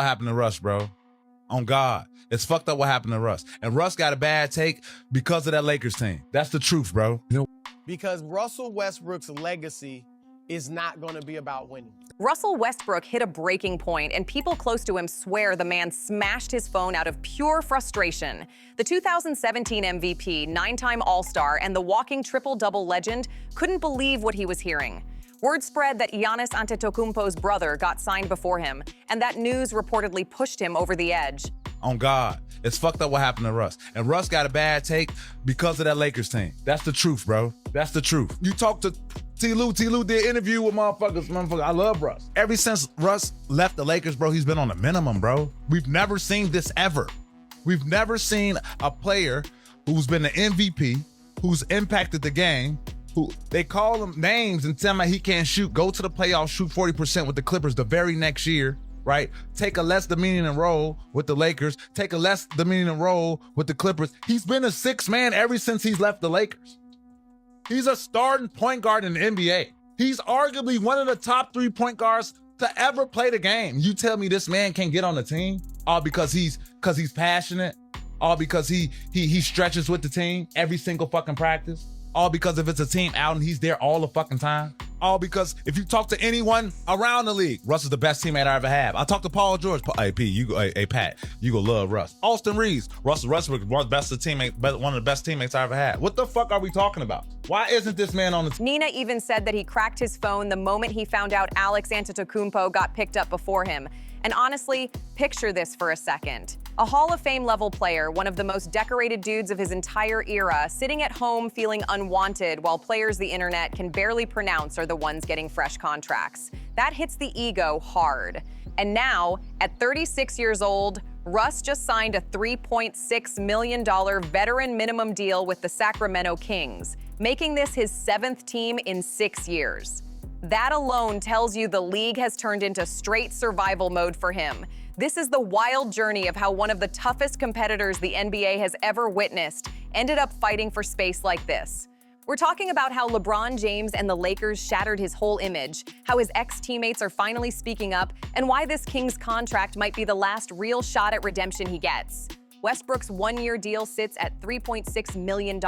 what happened to Russ, bro. On God. It's fucked up what happened to Russ. And Russ got a bad take because of that Lakers team. That's the truth, bro. Because Russell Westbrook's legacy is not going to be about winning. Russell Westbrook hit a breaking point, and people close to him swear the man smashed his phone out of pure frustration. The 2017 MVP, 9-time All-Star, and the walking triple-double legend couldn't believe what he was hearing. Word spread that Giannis Antetokounmpo's brother got signed before him, and that news reportedly pushed him over the edge. On God. It's fucked up what happened to Russ. And Russ got a bad take because of that Lakers team. That's the truth, bro. That's the truth. You talk to T-Lou. T-Lou did interview with motherfuckers. I love Russ. Ever since Russ left the Lakers, bro, he's been on the minimum, bro. We've never seen this ever. We've never seen a player who's been the MVP, who's impacted the game, who they call him names and tell him he can't shoot, go to the playoffs, shoot 40% with the Clippers the very next year, right? Take a less demeaning role with the Lakers, take a less demeaning role with the Clippers. He's been a sixth man ever since he's left the Lakers. He's a starting point guard in the NBA. He's arguably one of the top 3 point guards to ever play the game. You tell me this man can't get on the team all because he's passionate, all because he stretches with the team every single fucking practice, all because if it's a team out and he's there all the fucking time, all because if you talk to anyone around the league, Russ is the best teammate I ever have. I talked to Paul George. Hey, P, Pat, you go love Russ. Austin Reeves, Russell Westbrook, one of the best teammates I ever had. What the fuck are we talking about? Why isn't this man on the team? Nina even said that he cracked his phone the moment he found out Alex Antetokounmpo got picked up before him. And honestly, picture this for a second. A Hall of Fame level player, one of the most decorated dudes of his entire era, sitting at home feeling unwanted while players the internet can barely pronounce are the ones getting fresh contracts. That hits the ego hard. And now, at 36 years old, Russ just signed a $3.6 million veteran minimum deal with the Sacramento Kings, making this his 7th team in 6 years. That alone tells you the league has turned into straight survival mode for him. This is the wild journey of how one of the toughest competitors the NBA has ever witnessed ended up fighting for space like this. We're talking about how LeBron James and the Lakers shattered his whole image, how his ex-teammates are finally speaking up, and why this Kings contract might be the last real shot at redemption he gets. Westbrook's 1-year deal sits at $3.6 million.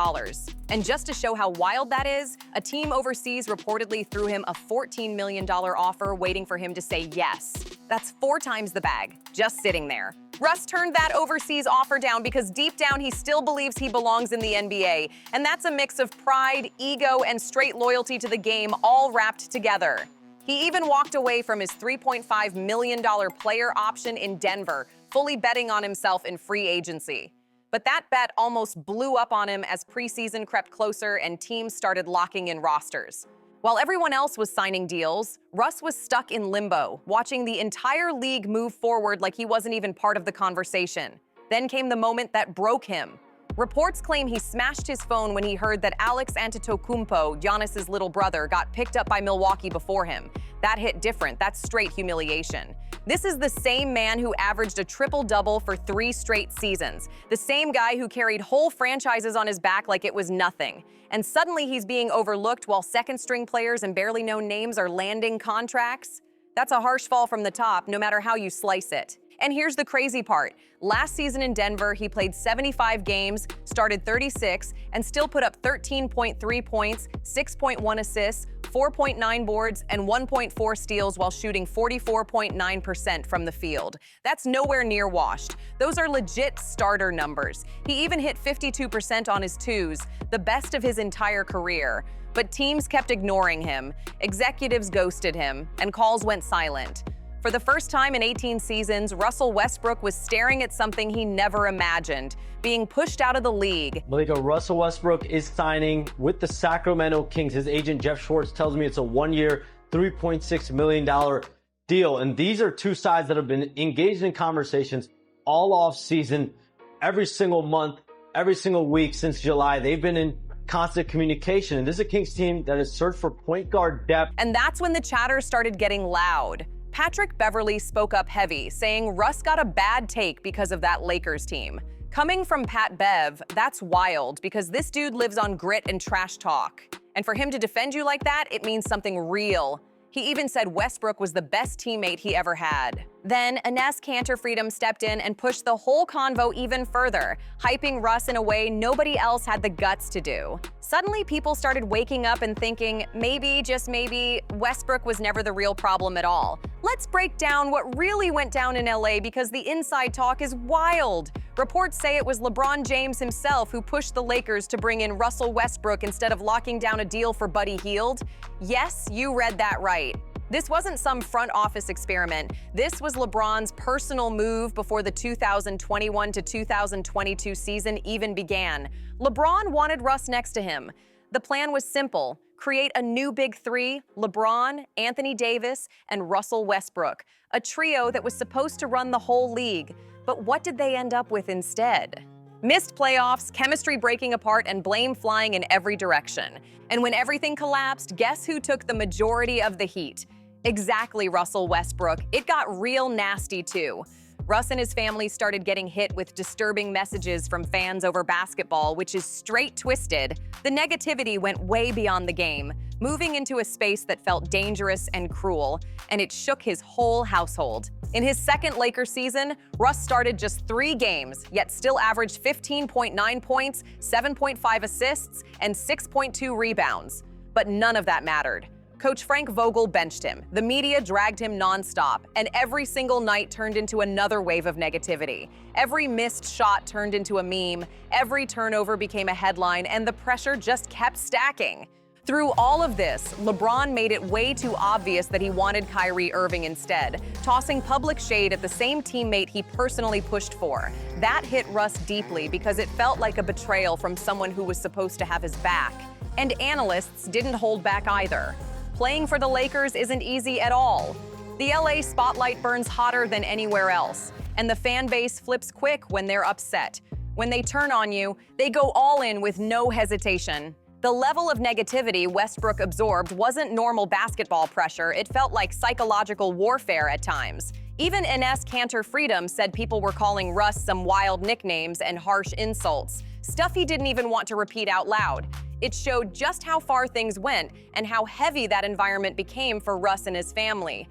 And just to show how wild that is, a team overseas reportedly threw him a $14 million offer waiting for him to say yes. That's 4 times the bag, just sitting there. Russ turned that overseas offer down because deep down he still believes he belongs in the NBA. And that's a mix of pride, ego, and straight loyalty to the game all wrapped together. He even walked away from his $3.5 million player option in Denver, fully betting on himself in free agency. But that bet almost blew up on him as preseason crept closer and teams started locking in rosters. While everyone else was signing deals, Russ was stuck in limbo, watching the entire league move forward like he wasn't even part of the conversation. Then came the moment that broke him. Reports claim he smashed his phone when he heard that Alex Antetokounmpo, Giannis's little brother, got picked up by Milwaukee before him. That hit different. That's straight humiliation. This is the same man who averaged a triple-double for 3 straight seasons. The same guy who carried whole franchises on his back like it was nothing. And suddenly he's being overlooked while second-string players and barely known names are landing contracts? That's a harsh fall from the top, no matter how you slice it. And here's the crazy part. Last season in Denver, he played 75 games, started 36, and still put up 13.3 points, 6.1 assists, 4.9 boards, and 1.4 steals while shooting 44.9% from the field. That's nowhere near washed. Those are legit starter numbers. He even hit 52% on his twos, the best of his entire career. But teams kept ignoring him, executives ghosted him, and calls went silent. For the first time in 18 seasons, Russell Westbrook was staring at something he never imagined, being pushed out of the league. Malika, Russell Westbrook is signing with the Sacramento Kings. His agent, Jeff Schwartz, tells me it's a 1-year, $3.6 million deal. And these are two sides that have been engaged in conversations all off season, every single month, every single week since July. They've been in constant communication. And this is a Kings team that has searched for point guard depth. And that's when the chatter started getting loud. Patrick Beverley spoke up heavy, saying Russ got a bad take because of that Lakers team. Coming from Pat Bev, that's wild because this dude lives on grit and trash talk. And for him to defend you like that, it means something real. He even said Westbrook was the best teammate he ever had. Then Ines Kanter-Freedom stepped in and pushed the whole convo even further, hyping Russ in a way nobody else had the guts to do. Suddenly, people started waking up and thinking, maybe, just maybe, Westbrook was never the real problem at all. Let's break down what really went down in LA because the inside talk is wild. Reports say it was LeBron James himself who pushed the Lakers to bring in Russell Westbrook instead of locking down a deal for Buddy Hield. Yes, you read that right. This wasn't some front office experiment. This was LeBron's personal move before the 2021 to 2022 season even began. LeBron wanted Russ next to him. The plan was simple: create a new big three, LeBron, Anthony Davis, and Russell Westbrook, a trio that was supposed to run the whole league. But what did they end up with instead? Missed playoffs, chemistry breaking apart, and blame flying in every direction. And when everything collapsed, guess who took the majority of the heat? Exactly, Russell Westbrook. It got real nasty too. Russ and his family started getting hit with disturbing messages from fans over basketball, which is straight twisted. The negativity went way beyond the game, moving into a space that felt dangerous and cruel, and it shook his whole household. In his second Lakers season, Russ started just 3 games, yet still averaged 15.9 points, 7.5 assists, and 6.2 rebounds. But none of that mattered. Coach Frank Vogel benched him, the media dragged him nonstop, and every single night turned into another wave of negativity. Every missed shot turned into a meme, every turnover became a headline, and the pressure just kept stacking. Through all of this, LeBron made it way too obvious that he wanted Kyrie Irving instead, tossing public shade at the same teammate he personally pushed for. That hit Russ deeply because it felt like a betrayal from someone who was supposed to have his back. And analysts didn't hold back either. Playing for the Lakers isn't easy at all. The LA spotlight burns hotter than anywhere else, and the fan base flips quick when they're upset. When they turn on you, they go all in with no hesitation. The level of negativity Westbrook absorbed wasn't normal basketball pressure, it felt like psychological warfare at times. Even Ines Kanter-Freedom said people were calling Russ some wild nicknames and harsh insults, stuff he didn't even want to repeat out loud. It showed just how far things went and how heavy that environment became for Russ and his family.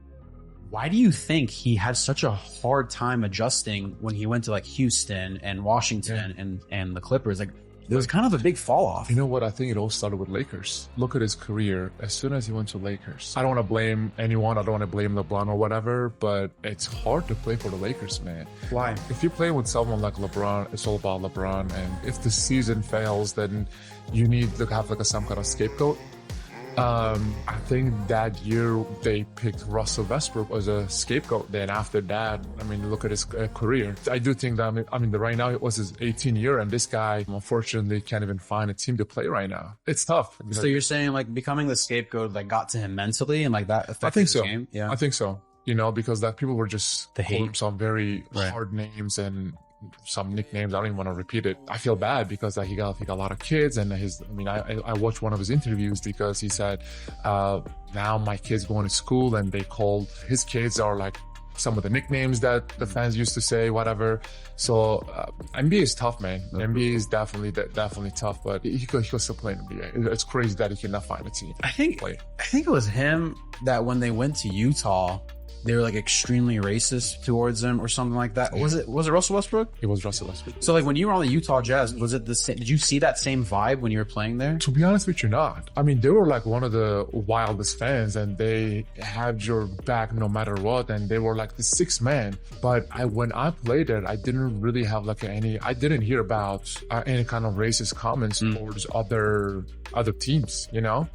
Why do you think he had such a hard time adjusting when he went to like Houston and Washington and the Clippers? Like, there was kind of a big fall off. You know what? I think it all started with Lakers. Look at his career. As soon as he went to Lakers, I don't want to blame anyone. I don't want to blame LeBron or whatever, but it's hard to play for the Lakers, man. Why? If you play with someone like LeBron, it's all about LeBron. And if the season fails, then you need to have like some kind of scapegoat. I think that year they picked Russell Westbrook as a scapegoat. Then after that, I mean, look at his career. I do think that, right now it was his 18th year, and this guy, unfortunately, can't even find a team to play right now. It's tough. So you're saying like becoming the scapegoat like got to him mentally and like that affected his game? Yeah, I think so. You know, because that people were just calling some very hard names and some nicknames. I don't even want to repeat it. I feel bad because he got a lot of kids, and I watched one of his interviews because he said, now my kids going to school and they called his kids are like some of the nicknames that the fans used to say, whatever. So NBA is tough, man. NBA is definitely tough, but he could still play in NBA. It's crazy that he cannot find a team. I think it was him that when they went to Utah, they were like extremely racist towards him or something like that. Was it Russell Westbrook? It was Russell Westbrook. So like when you were on the Utah Jazz, was it the same? Did you see that same vibe when you were playing there? To be honest with you, not. I mean, they were like one of the wildest fans, and they had your back no matter what, and they were like the sixth man. But when I played there, I didn't really have like I didn't hear about any kind of racist comments towards other teams, you know?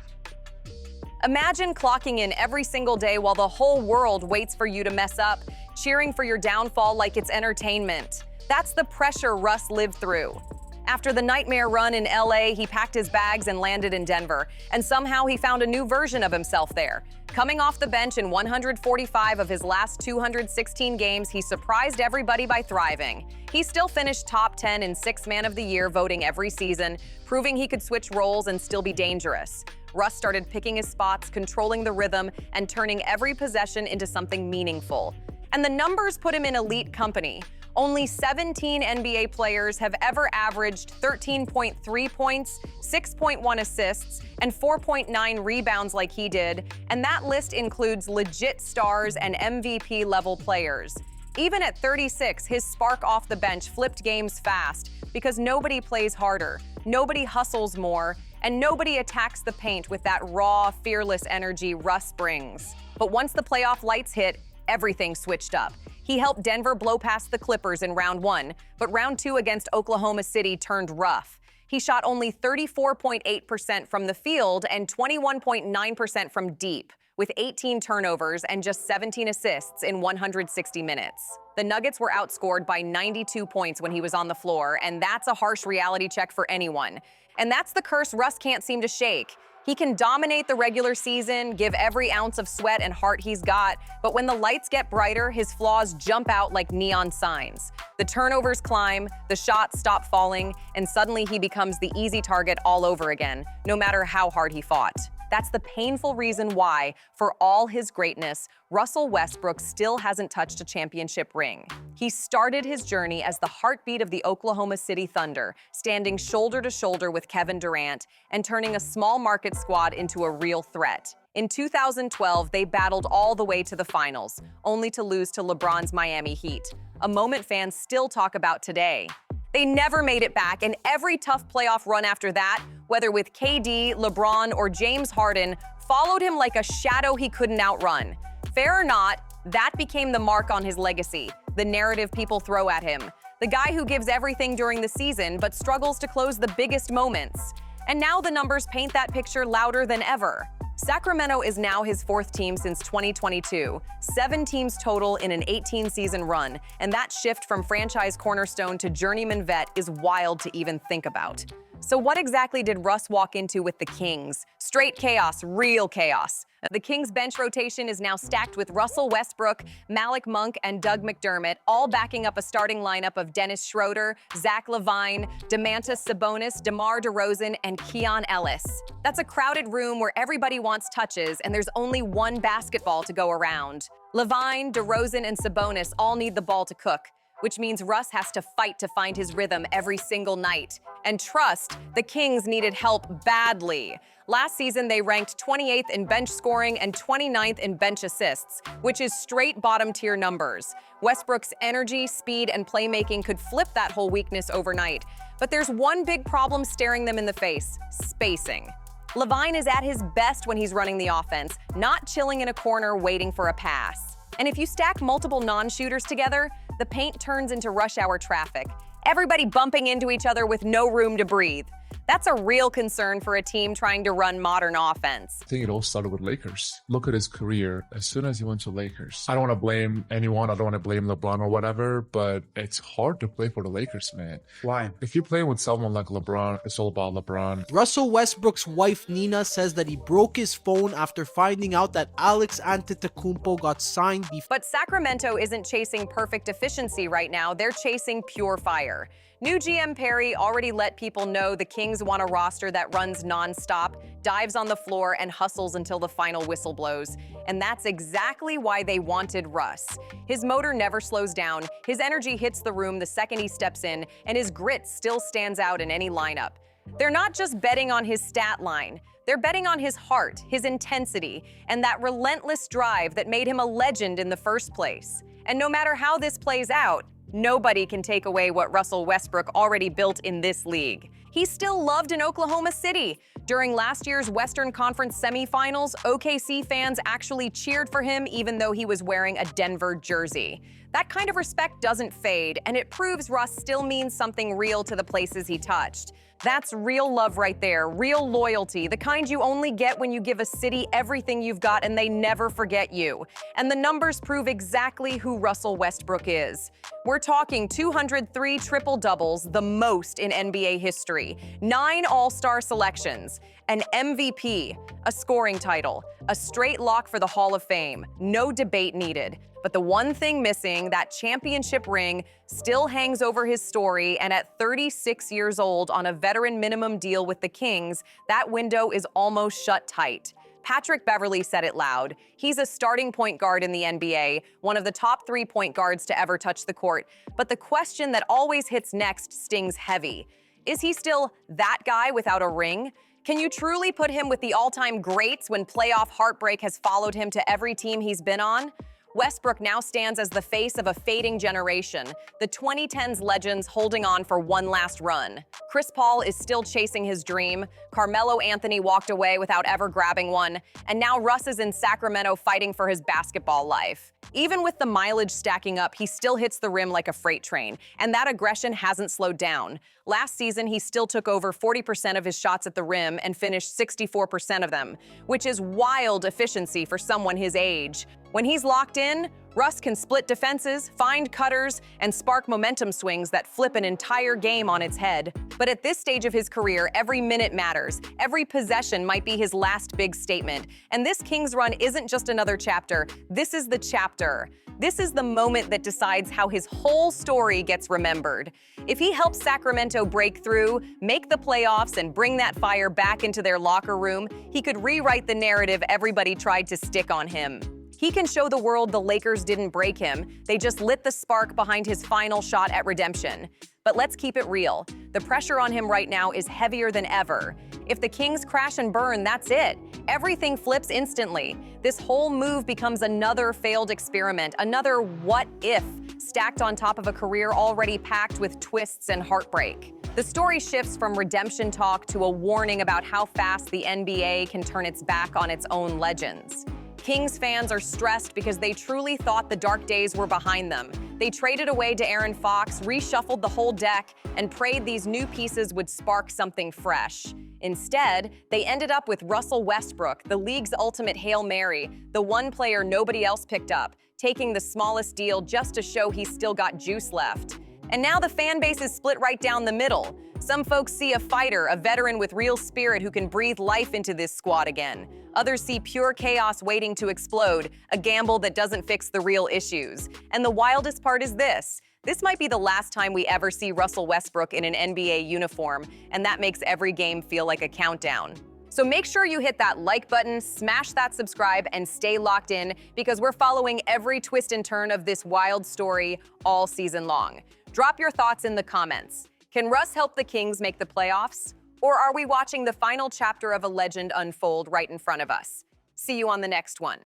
Imagine clocking in every single day while the whole world waits for you to mess up, cheering for your downfall like it's entertainment. That's the pressure Russ lived through. After the nightmare run in LA, he packed his bags and landed in Denver, and somehow he found a new version of himself there. Coming off the bench in 145 of his last 216 games, he surprised everybody by thriving. He still finished top 10 in Sixth Man of the Year voting every season, proving he could switch roles and still be dangerous. Russ started picking his spots, controlling the rhythm, and turning every possession into something meaningful. And the numbers put him in elite company. Only 17 NBA players have ever averaged 13.3 points, 6.1 assists, and 4.9 rebounds like he did, and that list includes legit stars and MVP-level players. Even at 36, his spark off the bench flipped games fast because nobody plays harder, nobody hustles more, and nobody attacks the paint with that raw, fearless energy Russ brings. But once the playoff lights hit, everything switched up. He helped Denver blow past the Clippers in round 1, but round 2 against Oklahoma City turned rough. He shot only 34.8% from the field and 21.9% from deep, with 18 turnovers and just 17 assists in 160 minutes. The Nuggets were outscored by 92 points when he was on the floor, and that's a harsh reality check for anyone. And that's the curse Russ can't seem to shake. He can dominate the regular season, give every ounce of sweat and heart he's got, but when the lights get brighter, his flaws jump out like neon signs. The turnovers climb, the shots stop falling, and suddenly he becomes the easy target all over again, no matter how hard he fought. That's the painful reason why, for all his greatness, Russell Westbrook still hasn't touched a championship ring. He started his journey as the heartbeat of the Oklahoma City Thunder, standing shoulder to shoulder with Kevin Durant and turning a small market squad into a real threat. In 2012, they battled all the way to the finals, only to lose to LeBron's Miami Heat, a moment fans still talk about today. They never made it back, and every tough playoff run after that, whether with KD, LeBron, or James Harden, followed him like a shadow he couldn't outrun. Fair or not, that became the mark on his legacy, the narrative people throw at him. The guy who gives everything during the season but struggles to close the biggest moments. And now the numbers paint that picture louder than ever. Sacramento is now his 4th team since 2022, 7 teams total in an 18-season run, and that shift from franchise cornerstone to journeyman vet is wild to even think about. So what exactly did Russ walk into with the Kings? Straight chaos, real chaos. The Kings bench rotation is now stacked with Russell Westbrook, Malik Monk, and Doug McDermott, all backing up a starting lineup of Dennis Schroeder, Zach LaVine, Domantas Sabonis, DeMar DeRozan, and Keon Ellis. That's a crowded room where everybody wants touches, and there's only one basketball to go around. LaVine, DeRozan, and Sabonis all need the ball to cook, which means Russ has to fight to find his rhythm every single night. And trust, the Kings needed help badly. Last season, they ranked 28th in bench scoring and 29th in bench assists, which is straight bottom-tier numbers. Westbrook's energy, speed, and playmaking could flip that whole weakness overnight. But there's one big problem staring them in the face: spacing. LaVine is at his best when he's running the offense, not chilling in a corner waiting for a pass. And if you stack multiple non-shooters together, the paint turns into rush hour traffic. Everybody bumping into each other with no room to breathe. That's a real concern for a team trying to run modern offense. I think it all started with Lakers. Look at his career. As soon as he went to Lakers, I don't want to blame anyone. I don't want to blame LeBron or whatever, but it's hard to play for the Lakers, man. Why? If you're playing with someone like LeBron, it's all about LeBron. Russell Westbrook's wife, Nina, says that he broke his phone after finding out that Alex Antetokounmpo got signed before. But Sacramento isn't chasing perfect efficiency right now. They're chasing pure fire. New GM Perry already let people know the Kings want a roster that runs nonstop, dives on the floor, and hustles until the final whistle blows. And that's exactly why they wanted Russ. His motor never slows down, his energy hits the room the second he steps in, and his grit still stands out in any lineup. They're not just betting on his stat line. They're betting on his heart, his intensity, and that relentless drive that made him a legend in the first place. And no matter how this plays out, nobody can take away what Russell Westbrook already built in this league. He's still loved in Oklahoma City. During last year's Western Conference semifinals, OKC fans actually cheered for him even though he was wearing a Denver jersey. That kind of respect doesn't fade, and it proves Russ still means something real to the places he touched. That's real love right there, real loyalty, the kind you only get when you give a city everything you've got and they never forget you. And the numbers prove exactly who Russell Westbrook is. We're talking 203 triple-doubles, the most in NBA history, 9 All-Star selections, an MVP, a scoring title, a straight lock for the Hall of Fame, no debate needed. But the one thing missing, that championship ring, still hangs over his story, and at 36 years old on a veteran minimum deal with the Kings, that window is almost shut tight. Patrick Beverley said it loud. He's a starting point guard in the NBA, one of the top 3 point guards to ever touch the court. But the question that always hits next stings heavy. Is he still that guy without a ring? Can you truly put him with the all-time greats when playoff heartbreak has followed him to every team he's been on? Westbrook now stands as the face of a fading generation, the 2010s legends holding on for one last run. Chris Paul is still chasing his dream, Carmelo Anthony walked away without ever grabbing one, and now Russ is in Sacramento fighting for his basketball life. Even with the mileage stacking up, he still hits the rim like a freight train, and that aggression hasn't slowed down. Last season, he still took over 40% of his shots at the rim and finished 64% of them, which is wild efficiency for someone his age. When he's locked in, Russ can split defenses, find cutters, and spark momentum swings that flip an entire game on its head. But at this stage of his career, every minute matters. Every possession might be his last big statement. And this Kings run isn't just another chapter. This is the chapter. This is the moment that decides how his whole story gets remembered. If he helps Sacramento break through, make the playoffs, and bring that fire back into their locker room, he could rewrite the narrative everybody tried to stick on him. He can show the world the Lakers didn't break him, they just lit the spark behind his final shot at redemption. But let's keep it real. The pressure on him right now is heavier than ever. If the Kings crash and burn, that's it. Everything flips instantly. This whole move becomes another failed experiment, another what if, stacked on top of a career already packed with twists and heartbreak. The story shifts from redemption talk to a warning about how fast the NBA can turn its back on its own legends. Kings fans are stressed because they truly thought the dark days were behind them. They traded away De'Aaron Fox, reshuffled the whole deck, and prayed these new pieces would spark something fresh. Instead, they ended up with Russell Westbrook, the league's ultimate Hail Mary, the one player nobody else picked up, taking the smallest deal just to show he's still got juice left. And now the fan base is split right down the middle. Some folks see a fighter, a veteran with real spirit who can breathe life into this squad again. Others see pure chaos waiting to explode, a gamble that doesn't fix the real issues. And the wildest part is this. This might be the last time we ever see Russell Westbrook in an NBA uniform, and that makes every game feel like a countdown. So make sure you hit that like button, smash that subscribe, and stay locked in because we're following every twist and turn of this wild story all season long. Drop your thoughts in the comments. Can Russ help the Kings make the playoffs? Or are we watching the final chapter of a legend unfold right in front of us? See you on the next one.